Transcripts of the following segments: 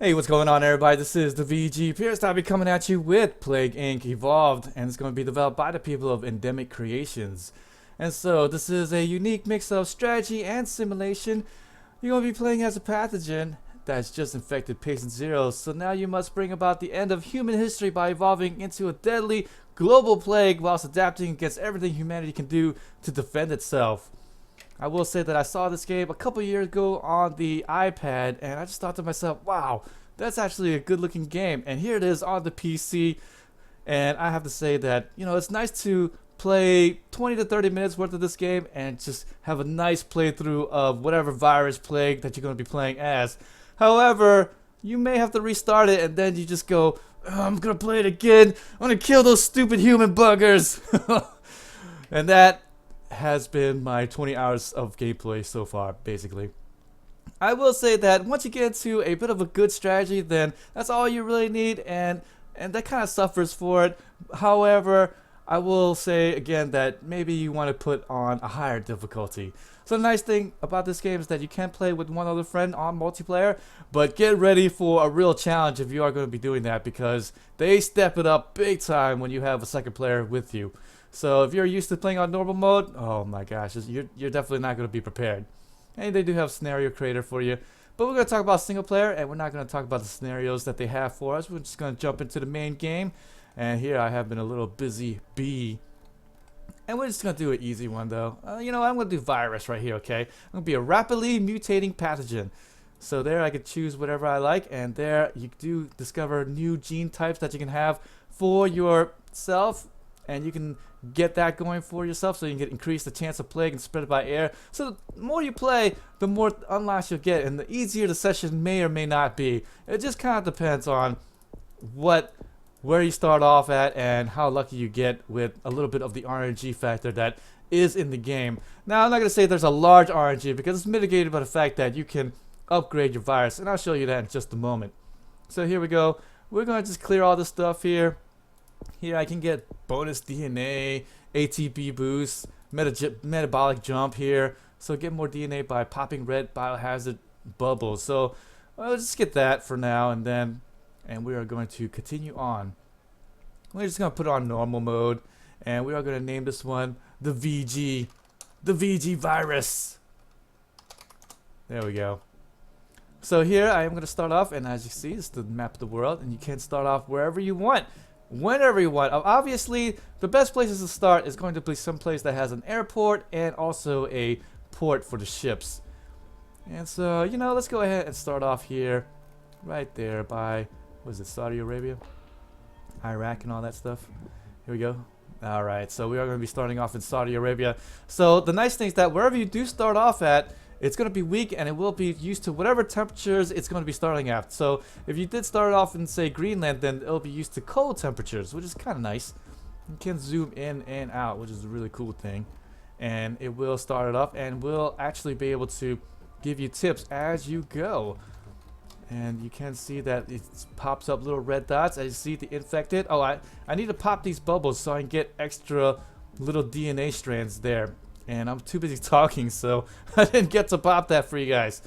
Hey, what's going on, everybody? This is the VG Pierce. I'll be coming at you with Plague Inc. Evolved, and it's going to be developed by the people of Ndemic Creations. And so, this is a unique mix of strategy and simulation. You're going to be playing as a pathogen that's just infected patient zero. So now you must bring about the end of human history by evolving into a deadly global plague whilst adapting against everything humanity can do to defend itself. I will say that I saw this game a couple years ago on the iPad, and I just thought to myself, wow, that's actually a good looking game. And here it is on the PC, and I have to say that, it's nice to play 20 to 30 minutes worth of this game and just have a nice playthrough of whatever virus plague that you're going to be playing as. However, you may have to restart it, and then you just go, oh, I'm going to play it again. I'm going to kill those stupid human buggers. And that has been my 20 hours of gameplay so far, basically. I will say that once you get into a bit of a good strategy, then that's all you really need, and that kind of suffers for it. However, I will say again that maybe you want to put on a higher difficulty. So the nice thing about this game is that you can play with one other friend on multiplayer, but get ready for a real challenge if you are going to be doing that, because they step it up big time when you have a second player with you. So if you're used to playing on normal mode, oh my gosh, you're definitely not going to be prepared. And they do have scenario creator for you. But we're going to talk about single player, and we're not going to talk about the scenarios that they have for us. We're just going to jump into the main game. And here I have been a little busy bee. And we're just going to do an easy one though. I'm going to do virus right here, okay? I'm going to be a rapidly mutating pathogen. So there I could choose whatever I like, and there you do discover new gene types that you can have for yourself. And you can get that going for yourself, so you can increase the chance of plague and spread it by air. So the more you play, the more unlocks you'll get, and the easier the session may or may not be. It just kind of depends on where you start off at and how lucky you get with a little bit of the RNG factor that is in the game. Now, I'm not going to say there's a large RNG because it's mitigated by the fact that you can upgrade your virus, and I'll show you that in just a moment. So here we go. We're going to just clear all this stuff here. Here I can get bonus DNA, ATB boost, metabolic jump here. So get more DNA by popping red biohazard bubbles. So let's just get that for now, and we are going to continue on. We're just going to put it on normal mode, and we are going to name this one the VG virus. There we go. So here I am going to start off, and as you see, it's the map of the world, and you can start off wherever you want. Whenever you want. Obviously, the best places to start is going to be some place that has an airport and also a port for the ships. And so, let's go ahead and start off here, right there by, what is it, Saudi Arabia? Iraq and all that stuff. Here we go. Alright, so we are going to be starting off in Saudi Arabia. So the nice thing is that wherever you do start off at, it's going to be weak, and it will be used to whatever temperatures it's going to be starting at. So if you did start off in, say, Greenland, then it'll be used to cold temperatures, which is kind of nice. You can zoom in and out, which is a really cool thing. And it will start it up, and will actually be able to give you tips as you go. And you can see that it pops up little red dots as you see the infected. Oh, I need to pop these bubbles so I can get extra little DNA strands there. And I'm too busy talking, so I didn't get to pop that for you guys.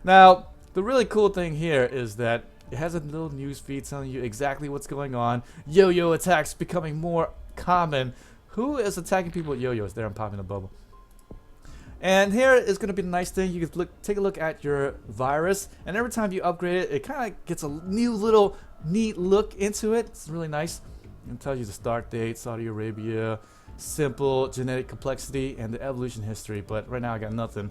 Now, the really cool thing here is that it has a little news feed telling you exactly what's going on. Yo-yo attacks becoming more common. Who is attacking people with yo-yos? There, I'm popping a bubble. And here is going to be the nice thing. You can take a look at your virus, and every time you upgrade it, it kind of gets a new little neat look into it. It's really nice. It tells you the start date, Saudi Arabia, simple, genetic complexity, and the evolution history, but right now I got nothing.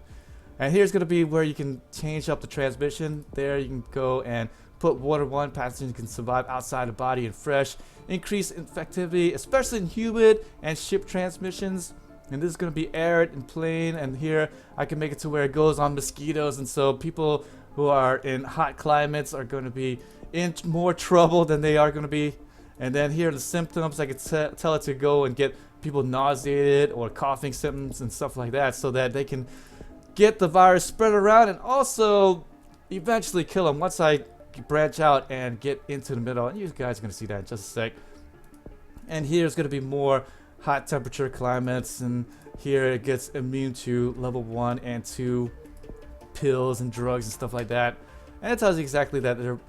And here's going to be where you can change up the transmission. There you can go and put water 1, pathogens can survive outside the body and fresh, increase infectivity, especially in humid and ship transmissions. And this is going to be arid and plain, and here I can make it to where it goes on mosquitoes, and so people who are in hot climates are going to be in more trouble than they are going to be. And then here are the symptoms. I could tell it to go and get people nauseated or coughing symptoms and stuff like that, so that they can get the virus spread around and also eventually kill them once I branch out and get into the middle. And you guys are going to see that in just a sec. And here's going to be more hot temperature climates, and here it gets immune to level 1 and 2 pills and drugs and stuff like that. And it tells you exactly that they're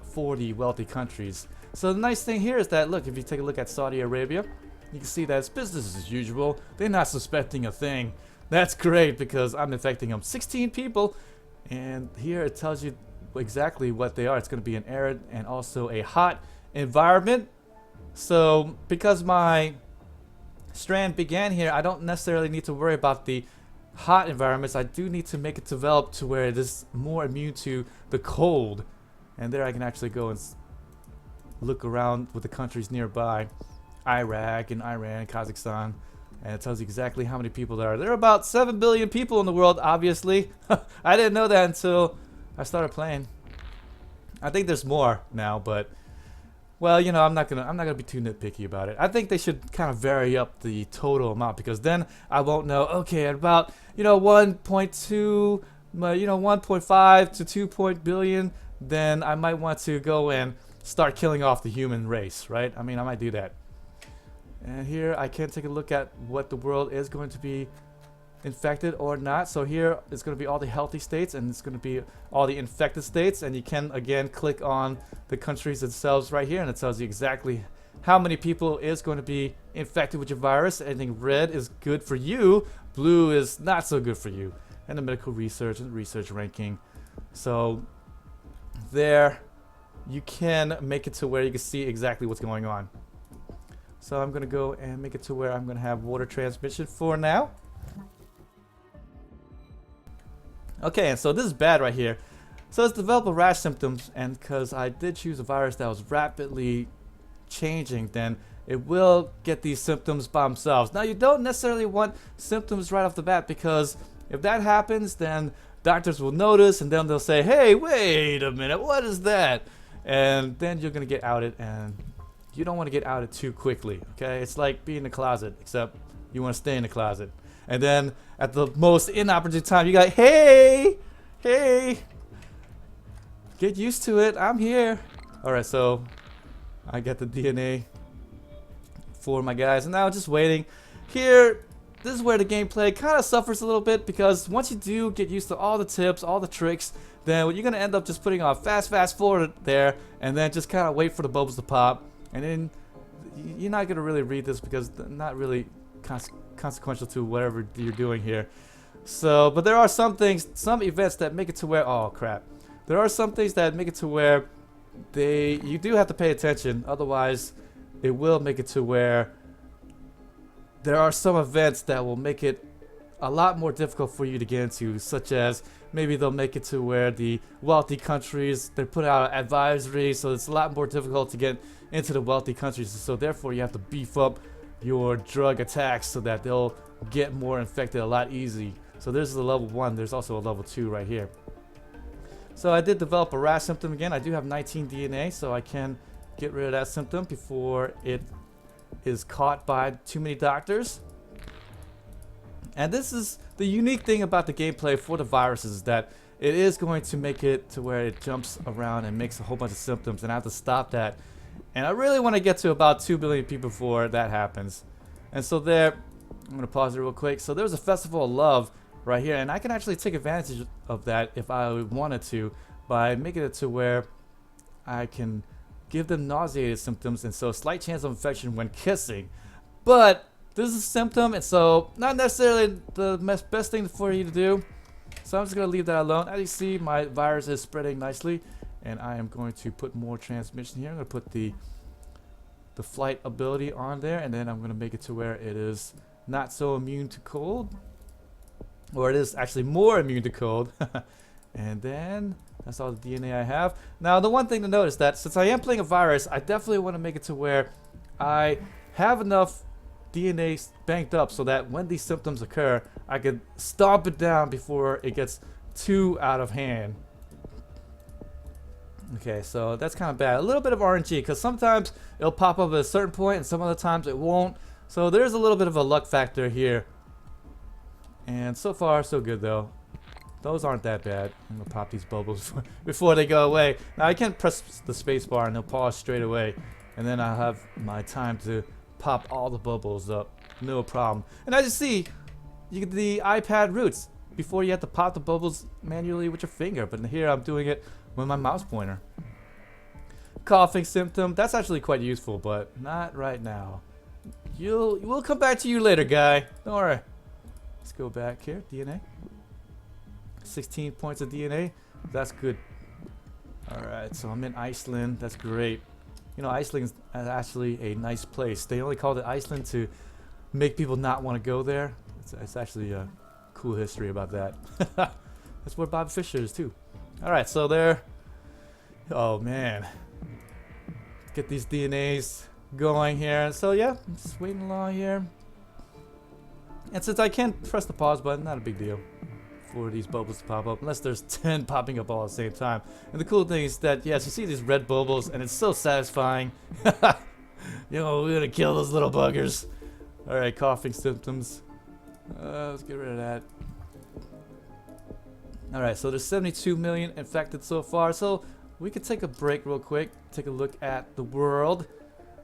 for the wealthy countries. So the nice thing here is that, look, if you take a look at Saudi Arabia, you can see that it's business as usual. They're not suspecting a thing. That's great because I'm infecting them. 16 people, and here it tells you exactly what they are. It's going to be an arid and also a hot environment. So because my strand began here, I don't necessarily need to worry about the hot environments. I do need to make it develop to where it is more immune to the cold. And there I can actually go and look around with the countries nearby. Iraq and Iran, Kazakhstan. And it tells you exactly how many people there are. There are about 7 billion people in the world, obviously. I didn't know that until I started playing. I think there's more now, but well, you know, I'm not gonna be too nitpicky about it. I think they should kind of vary up the total amount, because then I won't know, okay, at about, you know, 1.2, you know, 1.5 to 2 billion, then I might want to go and start killing off the human race, right? I mean, I might do that. And here I can take a look at what the world is going to be infected or not. So here it's going to be all the healthy states, and it's going to be all the infected states. And you can again click on the countries themselves right here, and it tells you exactly how many people is going to be infected with your virus. Anything red is good for you, blue is not so good for you. And the medical research and research ranking. So there you can make it to where you can see exactly what's going on. So I'm going to go and make it to where I'm going to have water transmission for now. Okay, and so this is bad right here. So let's develop a rash symptoms, and because I did choose a virus that was rapidly changing, then it will get these symptoms by themselves. Now you don't necessarily want symptoms right off the bat, because if that happens, then doctors will notice, and then they'll say, hey, wait a minute, what is that? And then you're going to get outed, and you don't want to get outed too quickly, okay? It's like being in the closet, except you want to stay in the closet. And then at the most inopportune time, you got, hey, get used to it, I'm here. Alright, so I got the DNA for my guys, and now just waiting. Here, this is where the gameplay kind of suffers a little bit, because once you do get used to all the tips, all the tricks, then you're going to end up just putting on fast forward there, and then just kind of wait for the bubbles to pop. And then you're not going to really read this, because they're not really consequential to whatever you're doing here. So, but there are some things, some events that make it to where, oh crap. There are some things that make it to where you do have to pay attention, otherwise it will make it to where there are some events that will make it a lot more difficult for you to get into, such as maybe they'll make it to where the wealthy countries, they put out advisory, so it's a lot more difficult to get into the wealthy countries. So therefore you have to beef up your drug attacks so that they'll get more infected a lot easy. So there's the level 1, there's also a level 2 right here. So I did develop a rash symptom again. I do have 19 DNA, so I can get rid of that symptom before it is caught by too many doctors. And this is the unique thing about the gameplay for the viruses, is that it is going to make it to where it jumps around and makes a whole bunch of symptoms, and I have to stop that. And I really want to get to about 2 billion people before that happens. And so there, I'm going to pause it real quick. So there's a Festival of Love right here, and I can actually take advantage of that if I wanted to, by making it to where I can give them nauseated symptoms, and so slight chance of infection when kissing. But this is a symptom, and so not necessarily the best thing for you to do. So I'm just going to leave that alone. As you see, my virus is spreading nicely, and I am going to put more transmission here. I'm going to put the flight ability on there, and then I'm going to make it to where it is not so immune to cold, or it is actually more immune to cold. And then that's all the DNA I have. Now the one thing to note is that since I am playing a virus, I definitely want to make it to where I have enough DNA banked up so that when these symptoms occur, I could stomp it down before it gets too out of hand. Okay, so that's kind of bad. A little bit of RNG, because sometimes it'll pop up at a certain point and some other times it won't. So there's a little bit of a luck factor here. And so far, so good though. Those aren't that bad. I'm going to pop these bubbles before they go away. Now I can press the space bar and they'll pause straight away. And then I'll have my time to pop all the bubbles up. No problem. And as you see, you get the iPad roots. Before you have to pop the bubbles manually with your finger. But here I'm doing it with my mouse pointer. coughing symptom. That's actually quite useful, but not right now. We'll come back to you later, guy. Don't worry. Let's go back here. DNA. 16 points of DNA. That's good. Alright, so I'm in Iceland. That's great. You know, Iceland is actually a nice place. They only called it Iceland to make people not want to go there. It's actually a cool history about that. That's where Bob Fisher is too. Alright, so there. Oh man. Get these DNAs going here. So yeah, I'm just waiting along here. And since I can't press the pause button, not a big deal for these bubbles to pop up, unless there's 10 popping up all at the same time. And the cool thing is that, yes, you see these red bubbles, and it's so satisfying. You know, we're gonna kill those little buggers. Alright, coughing symptoms. Let's get rid of that. Alright, so there's 72 million infected so far, so we could take a break real quick, take a look at the world.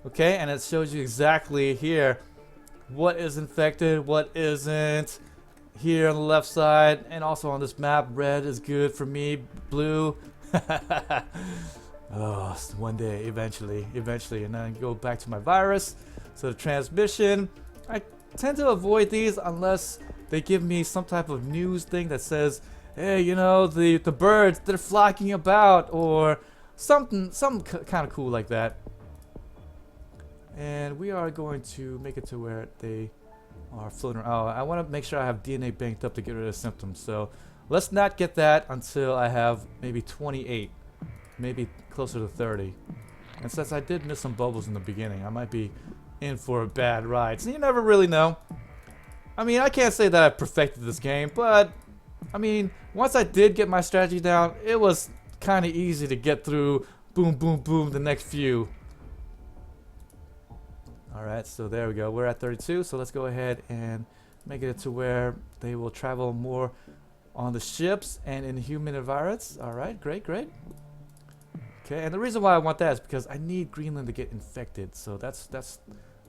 Okay, and it shows you exactly here what is infected, what isn't. Here on the left side, and also on this map, red is good for me, blue. Oh, one day, eventually, and then go back to my virus. So the transmission, I tend to avoid these unless they give me some type of news thing that says, hey, you know, the birds, they're flocking about, or something kind of cool like that. And we are going to make it to where they are floating around. Oh, I want to make sure I have DNA banked up to get rid of symptoms. So let's not get that until I have maybe 28, maybe closer to 30. And since I did miss some bubbles in the beginning, I might be in for a bad ride. So you never really know. I mean, I can't say that I perfected this game, but I mean, once I did get my strategy down, it was kind of easy to get through. Boom, boom, boom, the next few. Alright, so there we go. We're at 32, so let's go ahead and make it to where they will travel more on the ships and in human environments. Alright, great, great. Okay, and the reason why I want that is because I need Greenland to get infected. So that's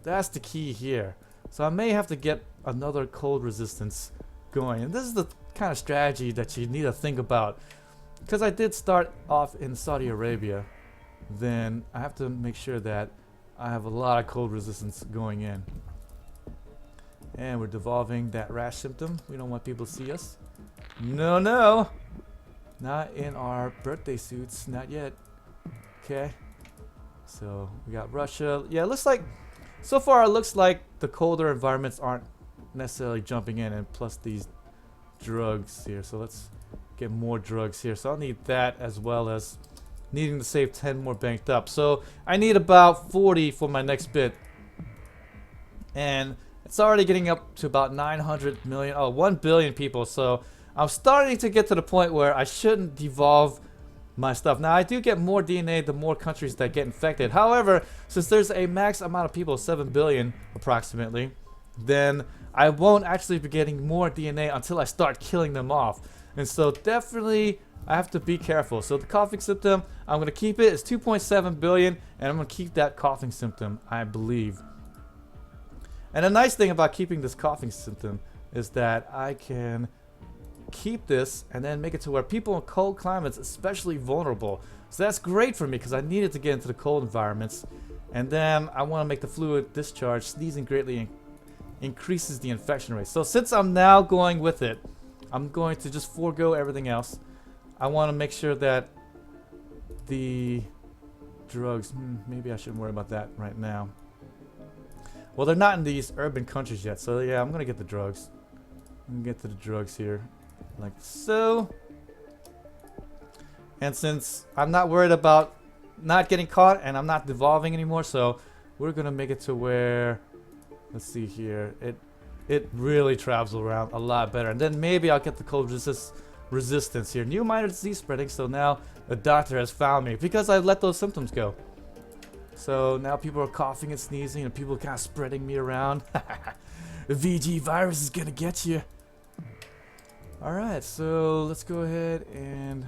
the key here. So I may have to get another cold resistance going. And this is the kind of strategy that you need to think about. Because I did start off in Saudi Arabia, then I have to make sure that I have a lot of cold resistance going in. And we're devolving that rash symptom. We don't want people to see us. No, no! Not in our birthday suits. Not yet. Okay. So we got Russia. Yeah, it looks like, so far it looks like the colder environments aren't necessarily jumping in. And plus these drugs here. So let's get more drugs here. So I'll need that as well as needing to save 10 more banked up. So I need about 40 for my next bit. And it's already getting up to about 900 million, 1 billion people. So I'm starting to get to the point where I shouldn't devolve my stuff. Now I do get more DNA the more countries that get infected. However, since there's a max amount of people, 7 billion approximately, then I won't actually be getting more DNA until I start killing them off. And so definitely I have to be careful. So the coughing symptom, I'm going to keep it. It's 2.7 billion, and I'm going to keep that coughing symptom, I believe. And the nice thing about keeping this coughing symptom is that I can keep this and then make it to where people in cold climates, especially vulnerable. So that's great for me because I needed to get into the cold environments. And then I want to make the fluid discharge. Sneezing greatly increases the infection rate. So since I'm now going with it, I'm going to just forego everything else. I want to make sure that the drugs, maybe I shouldn't worry about that right now. Well, they're not in these urban countries yet, so yeah, I'm going to get the drugs. I'm going to get to the drugs here, like so. And since I'm not worried about not getting caught and I'm not devolving anymore, so we're going to make it to where, let's see here, it really travels around a lot better. And then maybe I'll get the cold resistance here. New minor disease spreading, so now the doctor has found me because I let those symptoms go. So now people are coughing and sneezing and people are kind of spreading me around. The VG virus is gonna get you. Alright, so let's go ahead and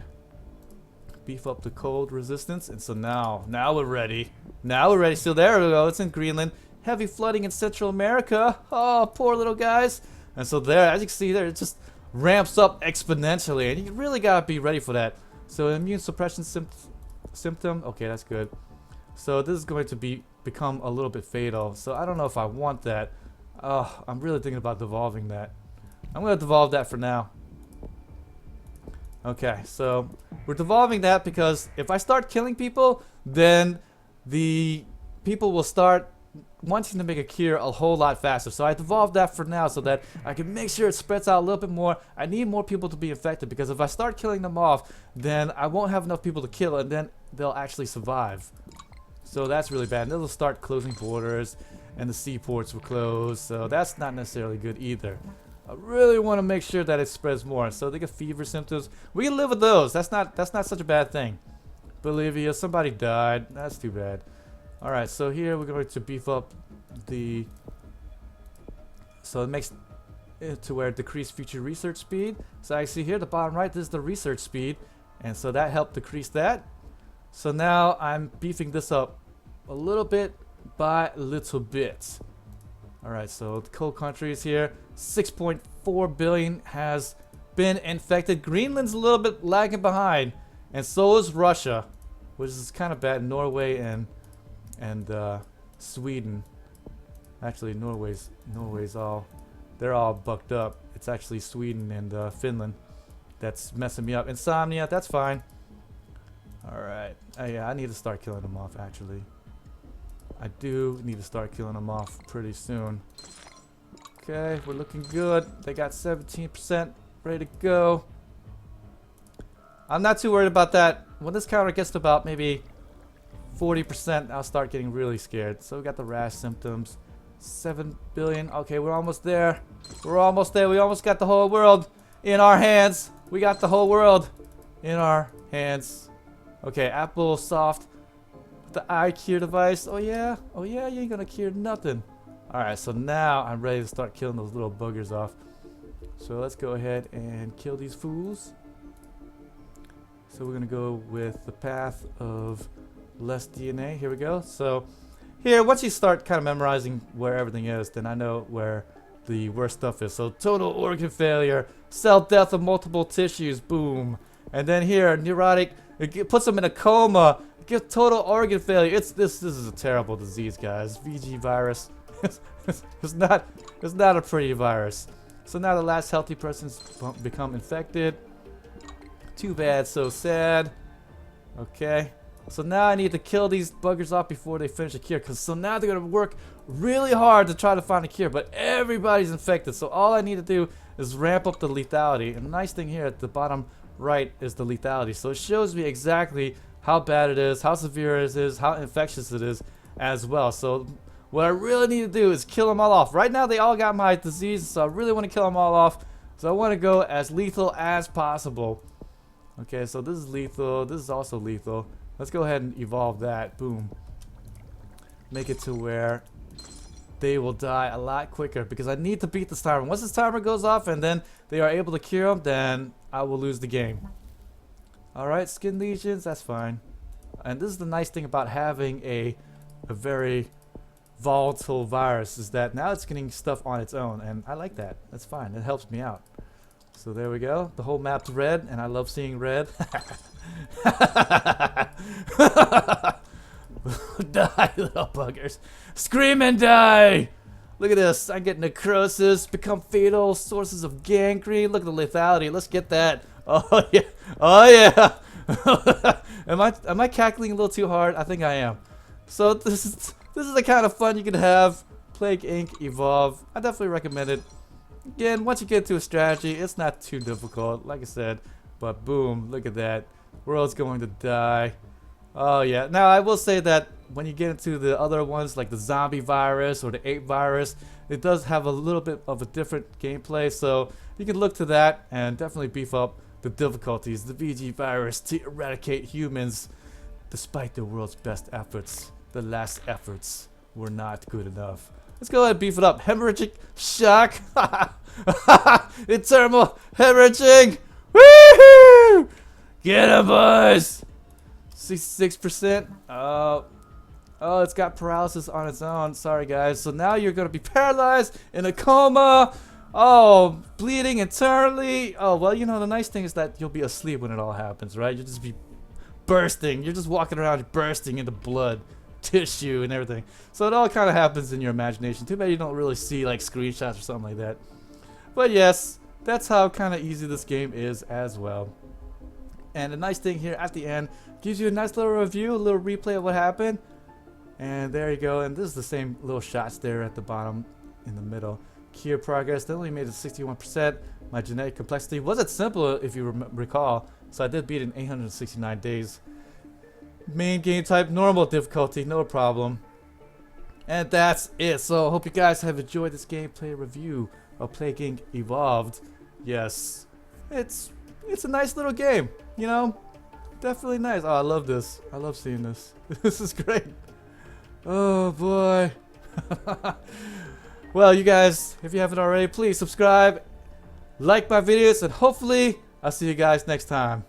beef up the cold resistance. And so now we're ready. Now we're ready. So there we go. It's in Greenland. Heavy flooding in Central America. Oh, poor little guys. And so there, as you can see there, it just ramps up exponentially, and you really gotta be ready for that. So immune suppression symptom, okay, that's good. So this is going to become a little bit fatal. So I don't know if I want that. Oh, I'm really thinking about devolving that. I'm going to devolve that for now. Okay, so we're devolving that because if I start killing people, then the people will start wanting to make a cure a whole lot faster. So I devolved that for now so that I can make sure it spreads out a little bit more. I need more people to be infected because if I start killing them off, then I won't have enough people to kill and then they'll actually survive. So that's really bad. And they'll start closing borders and the seaports will close. So that's not necessarily good either. I really want to make sure that it spreads more. So they get fever symptoms. We can live with those. That's not such a bad thing. Bolivia, somebody died. That's too bad. Alright, so here we're going to beef up the... So it makes it to where decrease future research speed. So I see here, the bottom right, this is the research speed. And so that helped decrease that. So now I'm beefing this up a little bit by little bit. Alright, so the cold countries here. 6.4 billion has been infected. Greenland's a little bit lagging behind. And so is Russia, which is kind of bad. Norway and Sweden. Actually, Norway's all, they're all bucked up. It's actually Sweden and Finland that's messing me up. Insomnia, that's fine. Alright. Yeah, I need to start killing them off, actually. I do need to start killing them off pretty soon. Okay, we're looking good. They got 17% ready to go. I'm not too worried about that. When this counter gets to about maybe 40%, I'll start getting really scared. So we got the rash symptoms. 7 billion. Okay, we're almost there. We're almost there. We almost got the whole world in our hands. We got the whole world in our hands. Okay, Apple Soft. The eye cure device. Oh yeah? Oh yeah, you ain't gonna cure nothing. Alright, so now I'm ready to start killing those little buggers off. So let's go ahead and kill these fools. So we're gonna go with the path of less DNA. Here we go. So here, once you start kind of memorizing where everything is, then I know where the worst stuff is. So total organ failure, cell death of multiple tissues, boom. And then here, neurotic, it puts them in a coma, get total organ failure. This is a terrible disease, guys. VG virus. it's not a pretty virus. So now the last healthy person's become infected. Too bad, so sad. Okay. So now I need to kill these buggers off before they finish the cure. So now they're going to work really hard to try to find a cure. But everybody's infected. So all I need to do is ramp up the lethality. And the nice thing here at the bottom right is the lethality. So it shows me exactly how bad it is, how severe it is, how infectious it is as well. So what I really need to do is kill them all off. Right now they all got my disease. So I really want to kill them all off. So I want to go as lethal as possible. Okay, so this is lethal. This is also lethal. Let's go ahead and evolve that. Boom. Make it to where they will die a lot quicker because I need to beat this timer. Once this timer goes off and then they are able to cure them, then I will lose the game. Alright, skin lesions, that's fine. And this is the nice thing about having a very volatile virus is that now it's getting stuff on its own, and I like that. That's fine. It helps me out. So there we go. The whole map's red, and I love seeing red. Die, little buggers. Scream and die! Look at this. I get necrosis, become fatal, sources of gangrene. Look at the lethality. Let's get that. Oh, yeah. Oh, yeah. Am I cackling a little too hard? I think I am. So this is the kind of fun you can have. Plague Inc. Evolve. I definitely recommend it. Again, once you get to a strategy, it's not too difficult, like I said. But boom, look at that. World's going to die. Oh yeah. Now I will say that when you get into the other ones like the zombie virus or the ape virus, it does have a little bit of a different gameplay. So you can look to that and definitely beef up the difficulties. The VG virus to eradicate humans, despite the world's best efforts, the last efforts were not good enough. Let's go ahead and beef it up. Hemorrhagic shock. Internal hemorrhaging. Woohoo! Get him, boys. 66%. Oh, it's got paralysis on its own. Sorry, guys. So now you're gonna be paralyzed in a coma. Oh, bleeding internally. Oh, well, you know, the nice thing is that you'll be asleep when it all happens, right? You'll just be bursting. You're just walking around bursting into blood. tissue and everything. So it all kind of happens in your imagination. Too bad you don't really see like screenshots or something like that. But yes, that's how kind of easy this game is as well. And the nice thing here at the end gives you a nice little review, a little replay of what happened. And there you go. And this is the same little shots there at the bottom in the middle. Cure progress, they only made it 61%. My genetic complexity wasn't simple if you recall. So I did beat it in 869 days. Main game type, normal difficulty, no problem. And that's it. So I hope you guys have enjoyed this gameplay review of Plague Inc. Evolved. Yes, it's a nice little game, you know, definitely nice. Oh, I love this. I love seeing this. This is great. Oh boy. Well, you guys, if you haven't already, please subscribe, like my videos, and hopefully I'll see you guys next time.